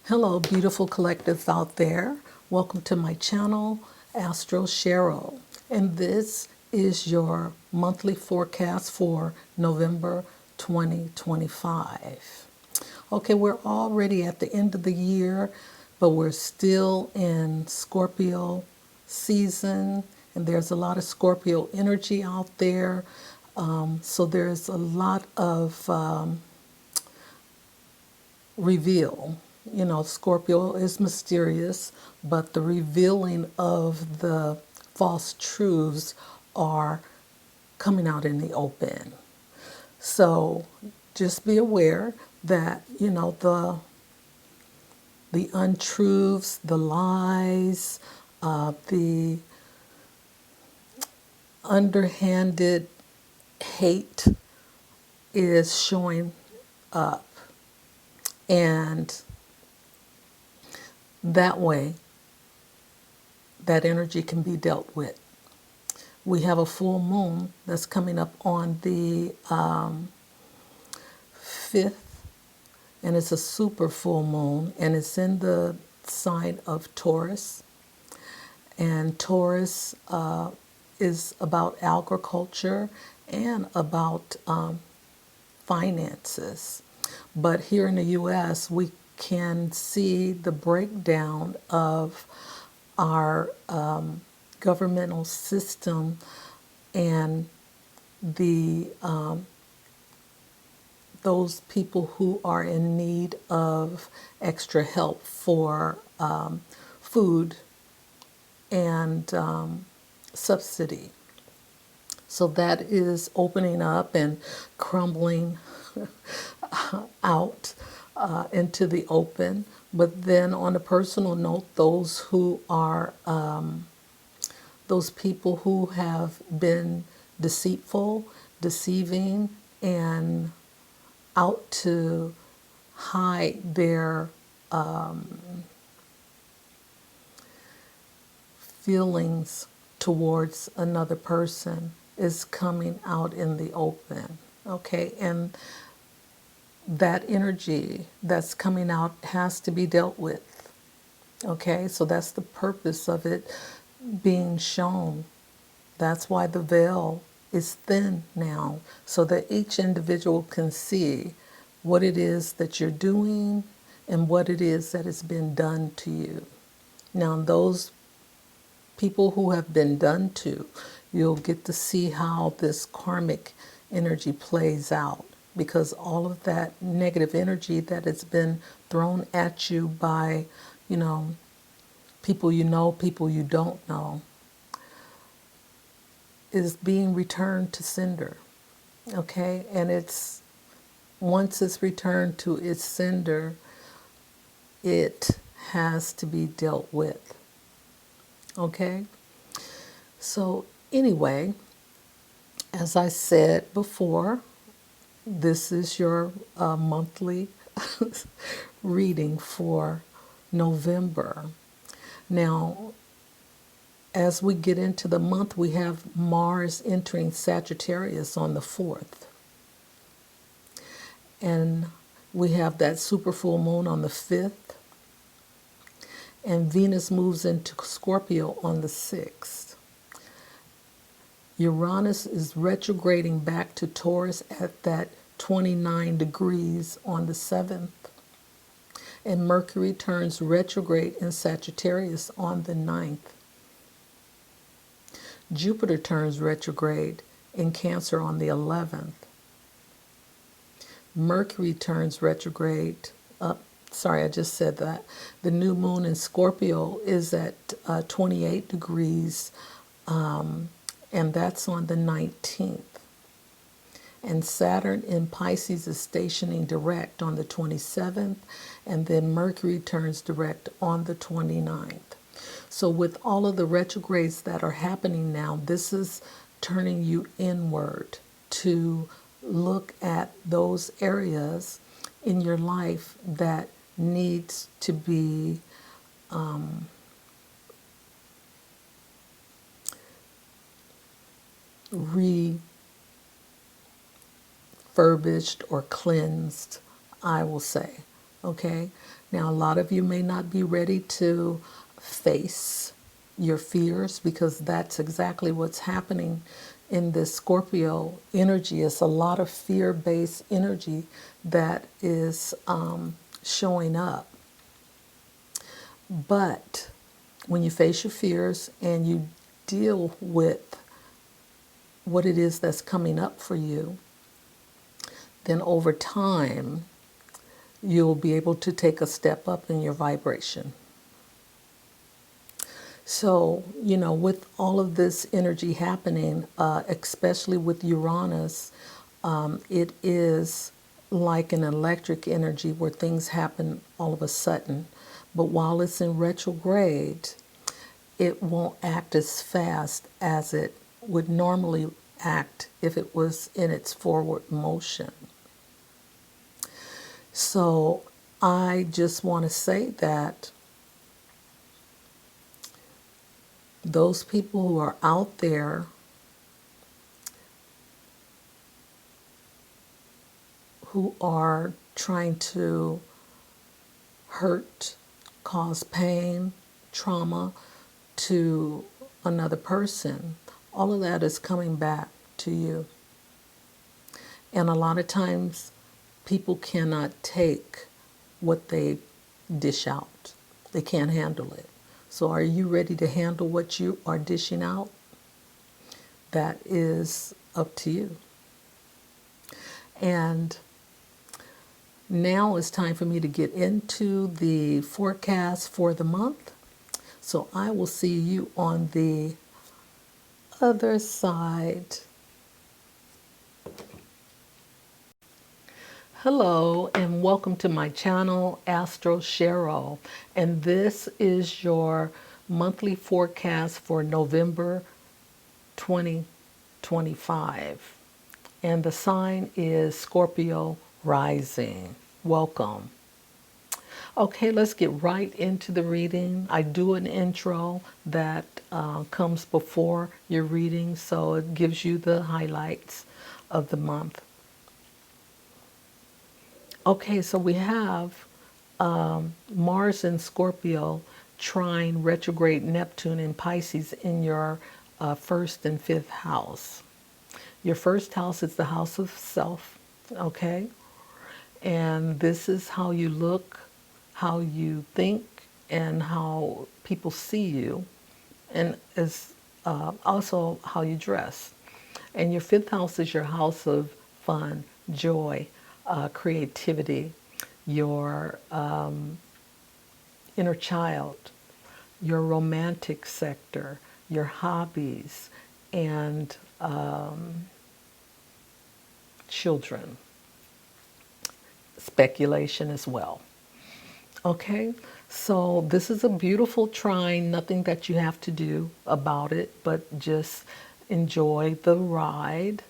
Hello, beautiful collectives out there. Welcome to my channel, Astro Cheryl. And this is your monthly forecast for November 2025. Okay, we're already at the end of the year, but we're still in Scorpio season, and there's a lot of Scorpio energy out there. So there's a lot of reveal. You know, Scorpio is mysterious, but the revealing of the false truths are coming out in the open. So just be aware that, you know, the untruths, the lies, the underhanded hate is showing up. And that way, that energy can be dealt with. We have a full moon that's coming up on the 5th, and it's a super full moon, and it's in the sign of Taurus. And Taurus is about agriculture and about finances. But here in the U.S., we can see the breakdown of our governmental system and the those people who are in need of extra help for food and subsidy. So that is opening up and crumbling out into the open. But then on a personal note, those who are those people who have been deceitful, deceiving, and out to hide their feelings towards another person is coming out in the open. Okay, and that energy that's coming out has to be dealt with. Okay, so that's the purpose of it being shown. That's why the veil is thin now, so that each individual can see what it is that you're doing and what it is that has been done to you. Now, those people who have been done to, you'll get to see how this karmic energy plays out, because all of that negative energy that has been thrown at you by, you know, people you don't know, is being returned to sender. Okay, and it's once it's returned to its sender, it has to be dealt with. Okay, so anyway, as I said before, this is your monthly reading for November. Now, as we get into the month, we have Mars entering Sagittarius on the 4th. And we have that super full moon on the 5th. And Venus moves into Scorpio on the 6th. Uranus is retrograding back to Taurus at that 29 degrees on the 7th. And Mercury turns retrograde in Sagittarius on the 9th. Jupiter turns retrograde in Cancer on the 11th. Mercury turns retrograde, I just said that. The new moon in Scorpio is at 28 degrees, and that's on the 19th. And Saturn in Pisces is stationing direct on the 27th, and then Mercury turns direct on the 29th. So with all of the retrogrades that are happening now, this is turning you inward to look at those areas in your life that needs to be refurbished or cleansed, I will say. Okay, Now, a lot of you may not be ready to face your fears because that's exactly what's happening in this Scorpio energy. It's a lot of fear-based energy that is showing up. But when you face your fears and you deal with what it is that's coming up for you, then over time, you'll be able to take a step up in your vibration. So, with all of this energy happening, especially with Uranus, it is like an electric energy where things happen all of a sudden. But while it's in retrograde, it won't act as fast as it would normally act if it was in its forward motion. So I just want to say that those people who are out there who are trying to hurt, cause pain, trauma to another person, all of that is coming back to you. And a lot of times people cannot take what they dish out. They can't handle it. So are you ready to handle what you are dishing out? That is up to you. And now it's time for me to get into the forecast for the month. So I will see you on the other side. Hello and welcome to my channel, Astro Cheryl. And this is your monthly forecast for November 2025. And the sign is Scorpio rising. Welcome. Okay, let's get right into the reading. I do an intro that comes before your reading, so it gives you the highlights of the month. Okay, so we have Mars in Scorpio trine retrograde Neptune in Pisces in your first and fifth house. Your first house is the house of self, okay? And this is how you look, how you think, and how people see you, and is also how you dress. And your fifth house is your house of fun, joy, creativity, your inner child, your romantic sector, your hobbies, and children. Speculation as well. Okay, so this is a beautiful trine, nothing that you have to do about it, but just enjoy the ride.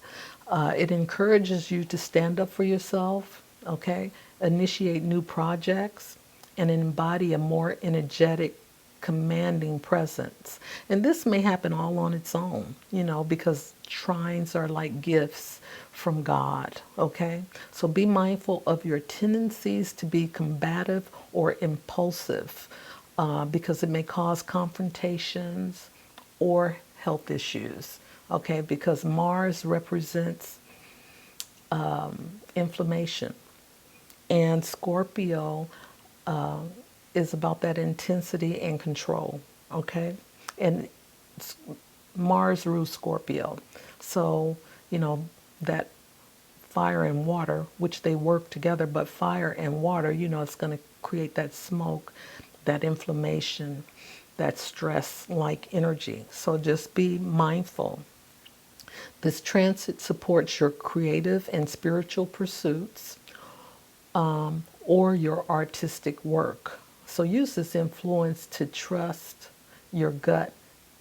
It encourages you to stand up for yourself, okay, initiate new projects, and embody a more energetic, commanding presence. And this may happen all on its own, because trines are like gifts from God, okay? So be mindful of your tendencies to be combative or impulsive because it may cause confrontations or health issues, okay? Because Mars represents inflammation, and Scorpio is about that intensity and control, okay? And Mars rules Scorpio. So, that fire and water, which they work together, but fire and water, it's going to create that smoke, that inflammation, that stress-like energy. So just be mindful. This transit supports your creative and spiritual pursuits or your artistic work. So use this influence to trust your gut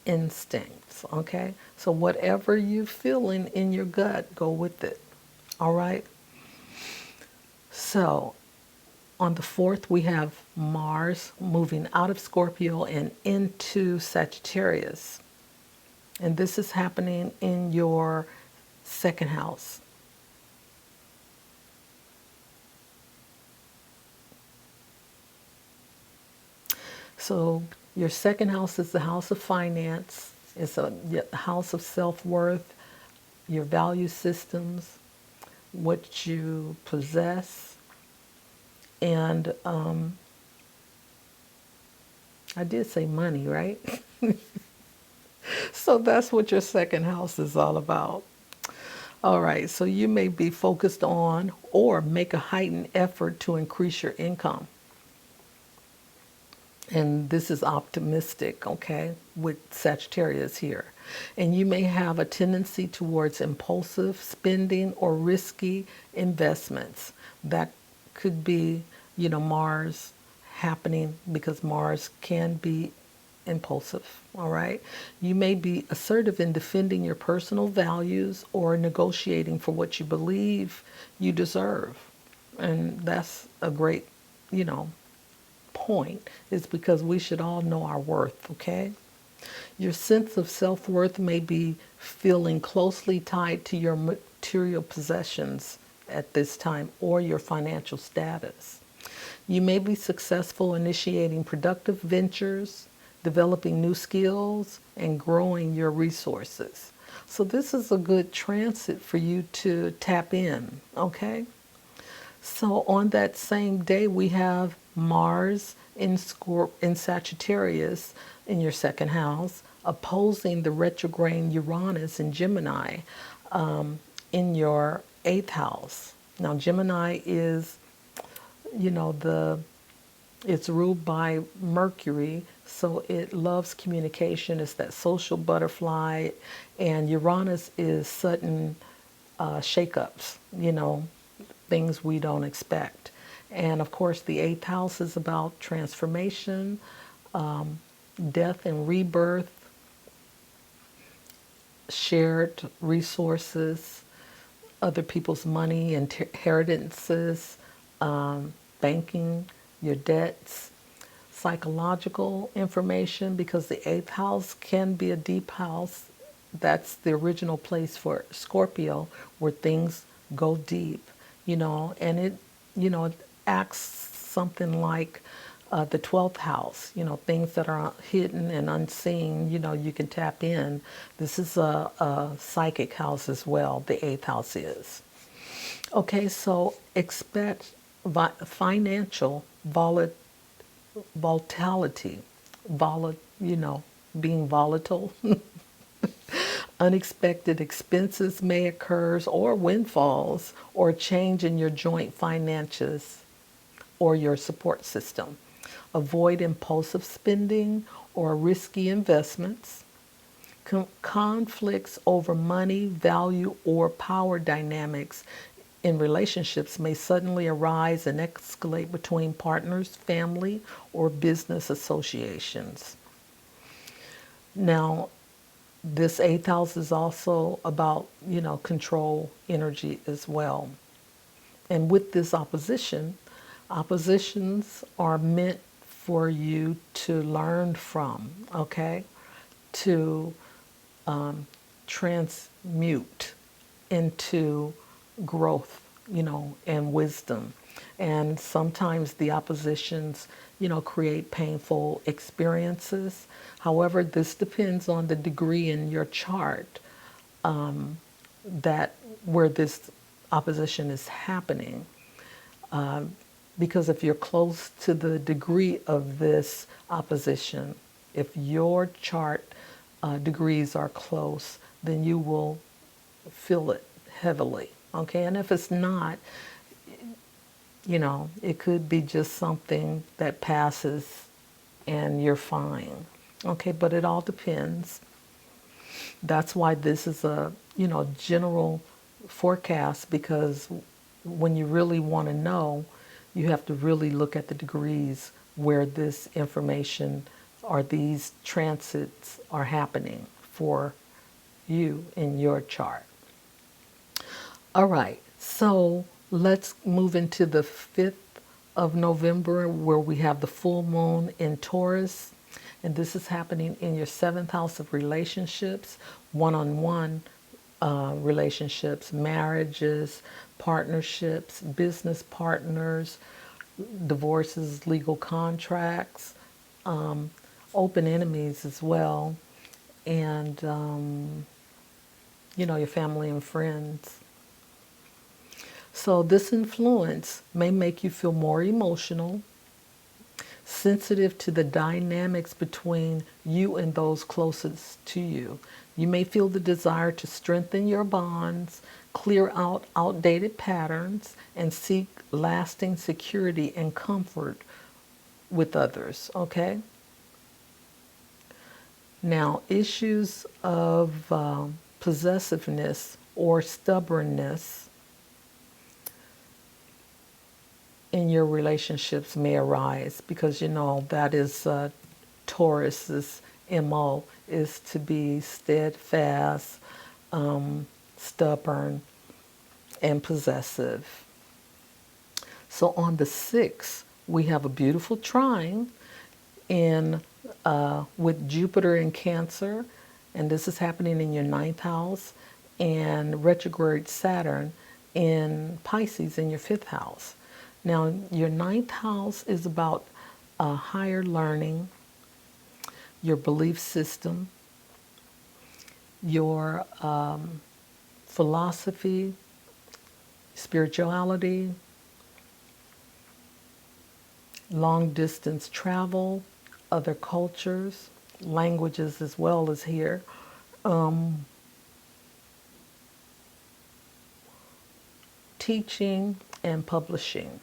instincts, okay? So whatever you're feeling in your gut, go with it, all right? So on the 4th, we have Mars moving out of Scorpio and into Sagittarius. And this is happening in your second house. So your second house is the house of finance. It's a house of self-worth, your value systems, what you possess. And I did say money, right? So that's what your second house is all about. All right, so you may be focused on or make a heightened effort to increase your income. And this is optimistic, okay, with Sagittarius here. And you may have a tendency towards impulsive spending or risky investments. That could be, Mars happening, because Mars can be impulsive, all right? You may be assertive in defending your personal values or negotiating for what you believe you deserve. And that's a great, point, is because we should all know our worth, okay? Your sense of self-worth may be feeling closely tied to your material possessions at this time or your financial status. You may be successful initiating productive ventures, developing new skills, and growing your resources. So this is a good transit for you to tap in, okay? So on that same day, we have Mars in Sagittarius in your second house, opposing the retrograde Uranus in Gemini in your eighth house. Now, Gemini is, it's ruled by Mercury, so it loves communication. It's that social butterfly, and Uranus is sudden shakeups, things we don't expect. And of course, the eighth house is about transformation, death and rebirth, shared resources, other people's money, inheritances, banking, your debts, psychological information, because the eighth house can be a deep house. That's the original place for Scorpio, where things go deep, and it acts something like the 12th house, things that are hidden and unseen, you can tap in. This is a psychic house as well, the eighth house is. Okay, so expect financial volatility, being volatile. Unexpected expenses may occur, or windfalls, or change in your joint finances or your support system. Avoid impulsive spending or risky investments. Conflicts over money, value, or power dynamics in relationships may suddenly arise and escalate between partners, family, or business associations. Now, this eighth house is also about, control energy as well. And with this oppositions are meant for you to learn from, okay? To transmute into growth, and wisdom. And sometimes the oppositions, create painful experiences. However, this depends on the degree in your chart that where this opposition is happening. Because if you're close to the degree of this opposition, if your chart degrees are close, then you will feel it heavily. Okay, and if it's not, it could be just something that passes and you're fine. Okay, but it all depends. That's why this is a, general forecast, because when you really want to know, you have to really look at the degrees where this information or these transits are happening for you in your chart. All right, so let's move into the 5th of November, where we have the full moon in Taurus. And this is happening in your 7th house of relationships, one-on-one relationships, marriages, partnerships, business partners, divorces, legal contracts, open enemies as well, and your family and friends. So this influence may make you feel more emotional, sensitive to the dynamics between you and those closest to you. You may feel the desire to strengthen your bonds, clear out outdated patterns, and seek lasting security and comfort with others, okay? Now, issues of possessiveness or stubbornness in your relationships may arise because that is Taurus's MO, is to be steadfast, stubborn, and possessive. So on the 6th, we have a beautiful trine in with Jupiter in Cancer, and this is happening in your 9th house, and retrograde Saturn in Pisces in your 5th house. Now, your 9th house is about higher learning, your belief system, your philosophy, spirituality, long distance travel, other cultures, languages as well as here. Teaching and publishing.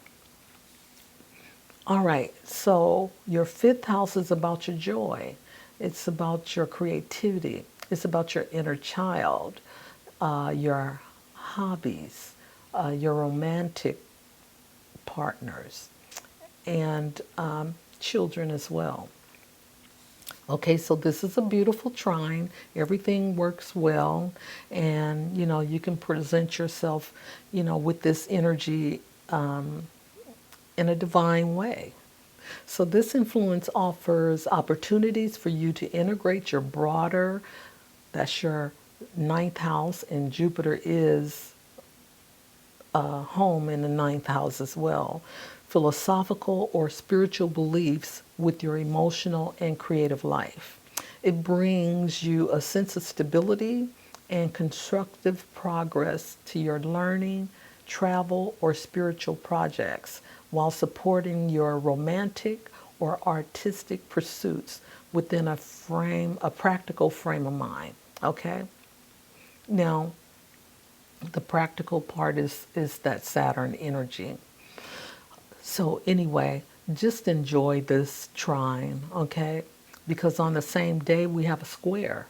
All right, so your 5th house is about your joy. It's about your creativity. It's about your inner child, your hobbies, your romantic partners, and children as well. Okay, so this is a beautiful trine. Everything works well, and you can present yourself, with this energy in a divine way. So this influence offers opportunities for you to integrate your broader, that's your 9th house, and Jupiter is home in the 9th house as well, philosophical or spiritual beliefs with your emotional and creative life. It brings you a sense of stability and constructive progress to your learning, travel, or spiritual projects while supporting your romantic or artistic pursuits within a practical frame of mind. Okay? Now, the practical part is that Saturn energy. So anyway, just enjoy this trine, okay? Because on the same day we have a square,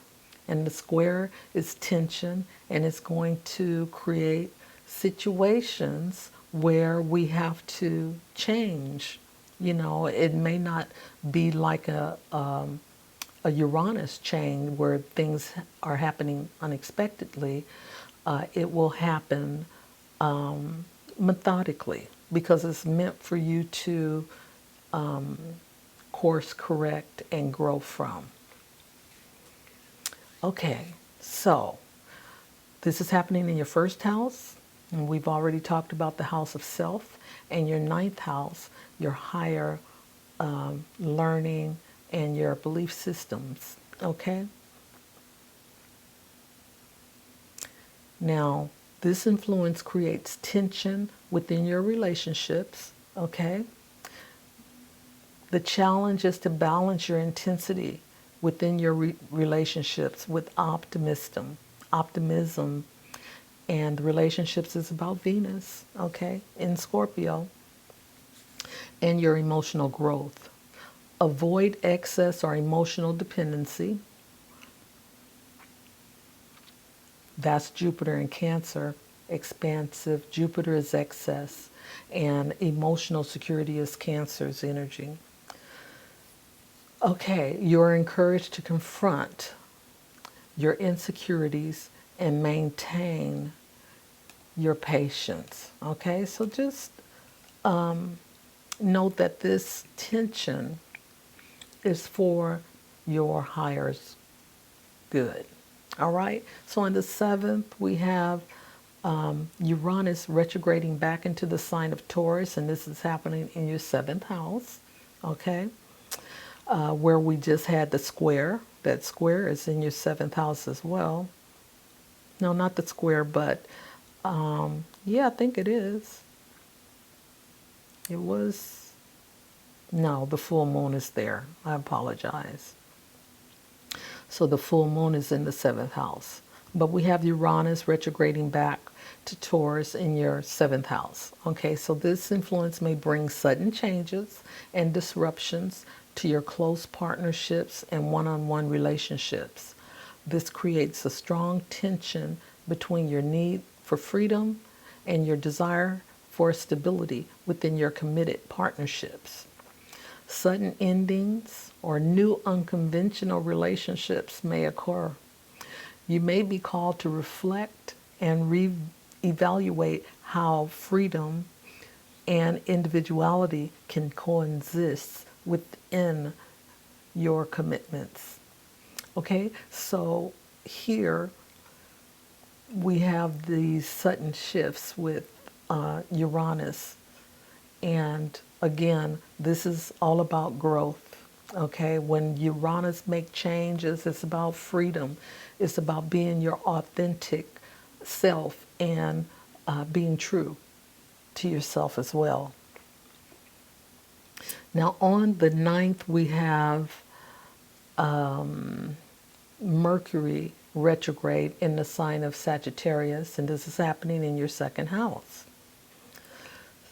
and the square is tension, and it's going to create situations where we have to change. It may not be like a Uranus chain where things are happening unexpectedly. It will happen methodically because it's meant for you to course correct and grow from. Okay, so this is happening in your 1st house, and we've already talked about the house of self, and your 9th house, your higher learning and your belief systems. Okay? Now, this influence creates tension within your relationships, okay? The challenge is to balance your intensity within your relationships with optimism, and relationships is about Venus, okay, in Scorpio, and your emotional growth. Avoid excess or emotional dependency. That's Jupiter in Cancer, expansive. Jupiter is excess, and emotional security is Cancer's energy. Okay, you're encouraged to confront your insecurities and maintain your patience. Okay, so just note that this tension is for your higher's good. All right, so on the 7th, we have Uranus retrograding back into the sign of Taurus, and this is happening in your 7th house. Okay, where we just had the square. That square is in your seventh house as well. No, not the square, but yeah, I think it is. It was, no, the full moon is there. I apologize. So the full moon is in the seventh house. But we have Uranus retrograding back to Taurus in your seventh house. Okay, so this influence may bring sudden changes and disruptions to your close partnerships and one-on-one relationships. This creates a strong tension between your need for freedom and your desire for stability within your committed partnerships. Sudden endings or new unconventional relationships may occur. You may be called to reflect and reevaluate how freedom and individuality can coexist within your commitments. Okay, so here we have these sudden shifts with Uranus. And again, this is all about growth. Okay, when Uranus make changes, it's about freedom. It's about being your authentic self and being true to yourself as well. Now on the 9th, we have Mercury retrograde in the sign of Sagittarius, and this is happening in your second house.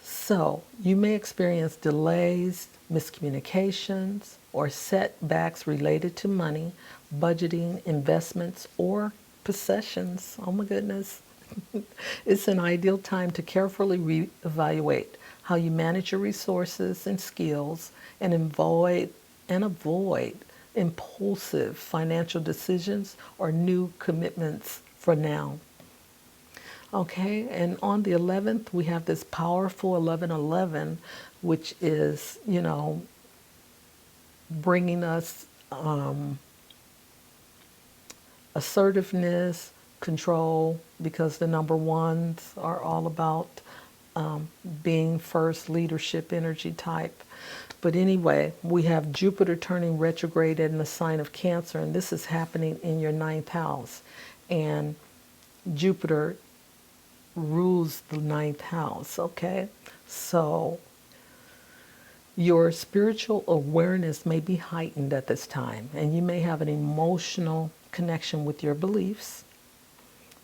So you may experience delays, miscommunications, or setbacks related to money, budgeting, investments, or possessions. Oh my goodness. It's an ideal time to carefully reevaluate how you manage your resources and skills and avoid impulsive financial decisions or new commitments for now. Okay, and on the 11th, we have this powerful 1111, which is, bringing us assertiveness, control, because the number ones are all about being first, leadership energy type. But anyway, we have Jupiter turning retrograde in the sign of Cancer, and this is happening in your 9th house. And Jupiter rules the 9th house, okay? So your spiritual awareness may be heightened at this time, and you may have an emotional connection with your beliefs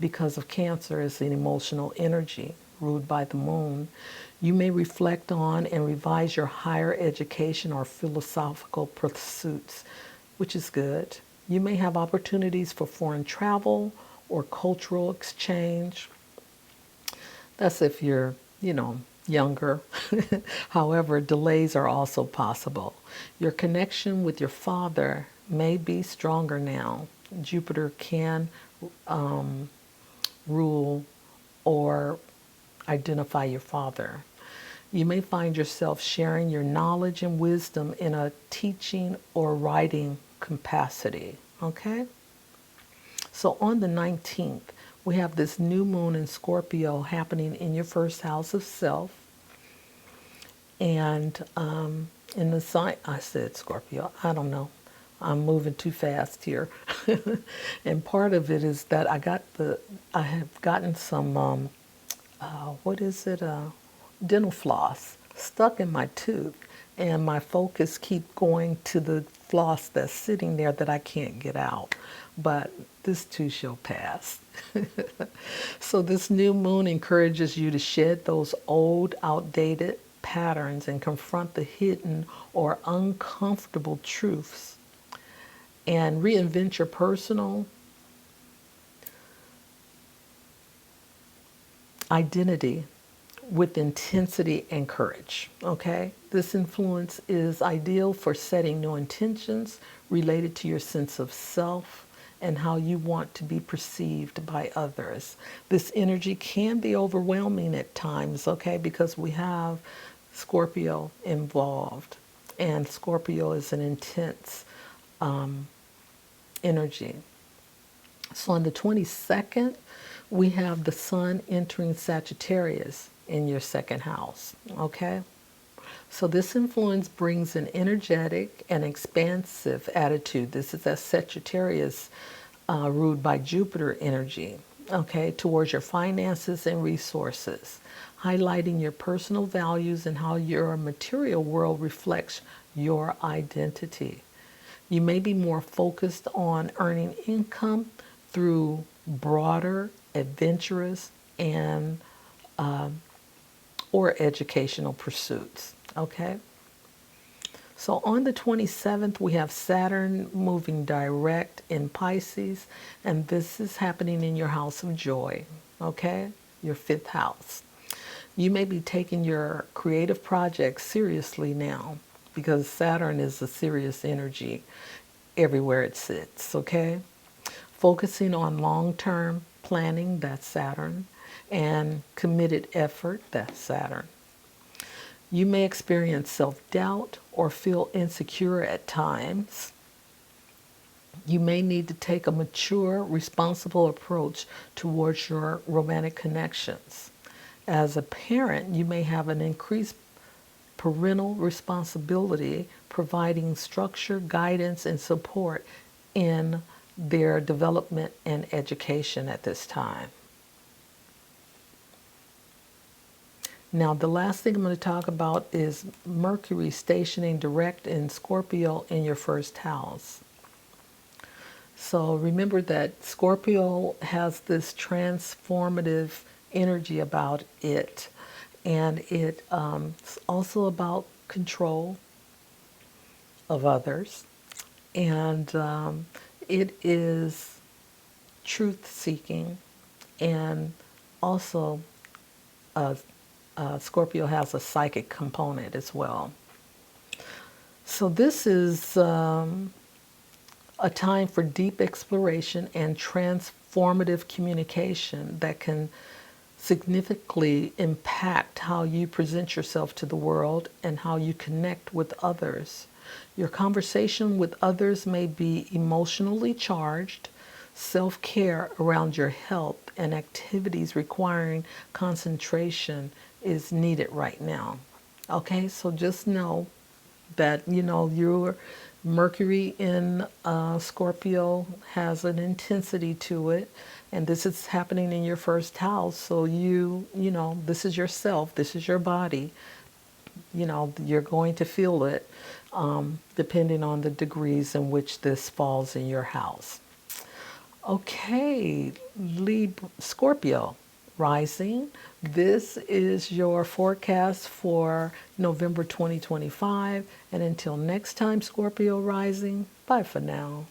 because of Cancer is an emotional energy ruled by the moon. You may reflect on and revise your higher education or philosophical pursuits, which is good. You may have opportunities for foreign travel or cultural exchange. That's if you're, younger. However, delays are also possible. Your connection with your father may be stronger now. Jupiter can rule or identify your father. You may find yourself sharing your knowledge and wisdom in a teaching or writing capacity. Okay? So on the 19th, we have this new moon in Scorpio happening in your first house of self. And in the sign, I said Scorpio, I don't know. I'm moving too fast here. And part of it is that I have gotten some, dental floss stuck in my tooth. And my focus keep going to the floss that's sitting there that I can't get out. But this too shall pass. So this new moon encourages you to shed those old, outdated patterns and confront the hidden or uncomfortable truths and reinvent your personal identity with intensity and courage. Okay? This influence is ideal for setting new intentions related to your sense of self and how you want to be perceived by others. This energy can be overwhelming at times, okay, because we have Scorpio involved, and Scorpio is an intense energy. So on the 22nd, we have the sun entering Sagittarius in your second house, okay? So this influence brings an energetic and expansive attitude. This is a Sagittarius ruled by Jupiter energy, okay, towards your finances and resources, highlighting your personal values and how your material world reflects your identity. You may be more focused on earning income through broader, adventurous, and or educational pursuits. Okay? So on the 27th, we have Saturn moving direct in Pisces, and this is happening in your house of joy. Okay? Your fifth house. You may be taking your creative projects seriously now because Saturn is a serious energy everywhere it sits. Okay? Focusing on long-term planning, that's Saturn, and committed effort, that's Saturn. You may experience self-doubt or feel insecure at times. You may need to take a mature, responsible approach towards your romantic connections. As a parent, you may have an increased parental responsibility, providing structure, guidance, and support in their development and education at this time. Now, the last thing I'm going to talk about is Mercury stationing direct in Scorpio in your first house. So remember that Scorpio has this transformative energy about it, and it's also about control of others, and it is truth-seeking, and also Scorpio has a psychic component as well. So this is a time for deep exploration and transformative communication that can significantly impact how you present yourself to the world and how you connect with others. Your conversation with others may be emotionally charged. Self-care around your health and activities requiring concentration is needed right now. Okay, so just know that, you know, your Mercury in Scorpio has an intensity to it, and this is happening in your first house. So you know, this is yourself, this is your body. You know, you're going to feel it depending on the degrees in which this falls in your house. Okay, Scorpio rising. This is your forecast for November 2025. And until next time, Scorpio rising, bye for now.